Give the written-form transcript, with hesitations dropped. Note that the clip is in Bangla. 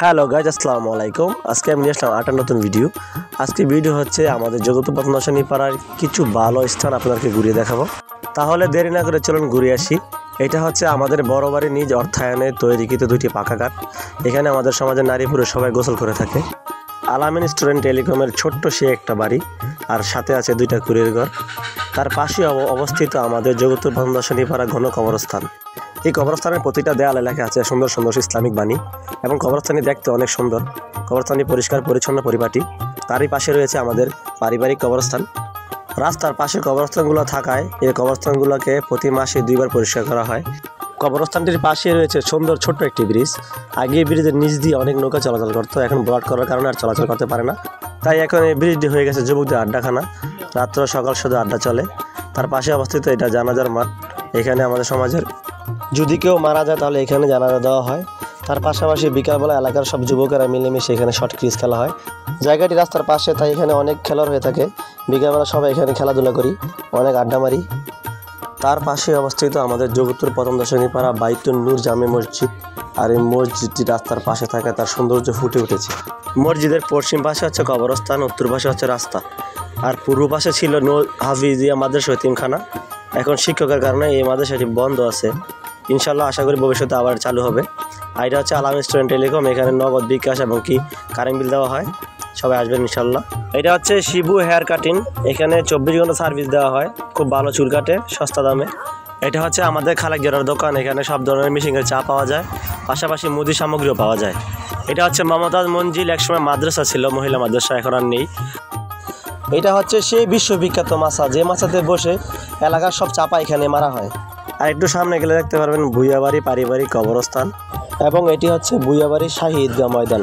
হ্যালো গাইজ, আসসালামু আলাইকুম। আজকে আমি নিয়ে আসলাম আরেকটা নতুন ভিডিও। আজকে ভিডিও হচ্ছে আমাদের জগৎপুর নশানী পাড়ার কিছু ভালো স্থান আপনাদেরকে ঘুরিয়ে দেখাবো। তাহলে দেরি না করে চলুন ঘুরে আসি। এটা হচ্ছে আমাদের বড় বাড়ির নিজ অর্থায়নে তৈরিকৃত দুইটি পাকা ঘাট। এখানে আমাদের সমাজের নারী পুরুষ সবাই গোসল করে থাকে। আলামিন স্টুডেন্ট টেলিকমের ছোট্ট সে একটা বাড়ি, আর সাথে আছে দুইটা কুড়ির ঘর। তার পাশে অবস্থিত আমাদের জগৎপুর নশানী পাড়া ঘন কবরস্থান। এই কবরস্থানের প্রতিটা দেয়ালে লেখা আছে সুন্দর সুন্দর ইসলামিক বাণী, এবং কবরস্থানটি দেখতে অনেক সুন্দর। কবরস্থানটি পরিষ্কার পরিচ্ছন্ন পরিপাটি। তারই পাশে রয়েছে আমাদের পারিবারিক কবরস্থান। রাস্তার পাশে কবরস্থানগুলো থাকায় এই কবরস্থানগুলোকে প্রতি মাসে 2 বার পরিষ্কার করা হয়। কবরস্থানটির পাশে রয়েছে সুন্দর ছোট্ট একটি ব্রিজ। আগে ব্রিজের নিচ দিয়ে অনেক নৌকা চলাচল করতো, এখন ব্লক করার কারণে আর চলাচল করতে পারে না। তাই এখন এই ব্রিজটি হয়ে গেছে যুবকদের আড্ডাখানা। রাত্র সকাল শুধু আড্ডা চলে। তার পাশে অবস্থিত এটা জানাজার মাঠ। এখানে আমাদের সমাজের যদি কেউ মারা যায় তাহলে এখানে জানাজা দেওয়া হয়। তার পাশাপাশি বিকালবেলা এলাকার সব যুবকেরা মিলেমিশে এখানে শর্ট ক্রিজ খেলা হয়। জায়গাটি রাস্তার পাশে, তাই এখানে অনেক খেলার হয়ে থাকে। বিকালবেলা সবাই এখানে খেলাধুলা করি, অনেক আড্ডা মারি। তার পাশে অবস্থিত আমাদের জগৎপুর প্রথম দশনী পাড়া বাইতুন নূর জামে মসজিদ। আর এই মসজিদটি রাস্তার পাশে থাকে, তার সৌন্দর্য ফুটে উঠেছে। মসজিদের পশ্চিম পাশে হচ্ছে কবরস্থান, উত্তর পাশে হচ্ছে রাস্তা, আর পূর্ব পাশে ছিল হাফিজিয়া মাদ্রাসা এতিমখানা। এখন শিক্ষকের কারণে এই মাদ্রাসাটি বন্ধ আছে। ইনশাল্লাহ আশা করি ভবিষ্যতে আবার চালু হবে। আর এটা হচ্ছে আলামিন স্টুডেন্ট টেলিকম। এখানে নগদ বিকাশ এবং কারেন্ট বিল দেওয়া হয়। সবাই আসবেন ইনশাল্লাহ। এটা হচ্ছে শিবু হেয়ার কাটিং। এখানে 24 ঘন্টা সার্ভিস দেওয়া হয়, খুব ভালো চুল কাটে সস্তা দামে। এটা হচ্ছে আমাদের খালেক জোড়ার দোকান। এখানে সব ধরনের মেশিনের চা পাওয়া যায়, পাশাপাশি মুদি সামগ্রীও পাওয়া যায়। এটা হচ্ছে মমতাজ মঞ্জিল। একসময় মাদ্রাসা ছিল, মহিলা মাদ্রাসা, এখন আর নেই। এটা হচ্ছে সেই বিশ্ববিখ্যাত মাছা, যে মাছাতে বসে এলাকার সব চাপা এখানে মারা হয়। আর একটু সামনে গেলে দেখতে পারবেন ভুইয়াবাড়ি পারিবারিক কবরস্থান, এবং এটি হচ্ছে ভুইয়াবাড়ি শাহী ঈদগাহ ময়দান।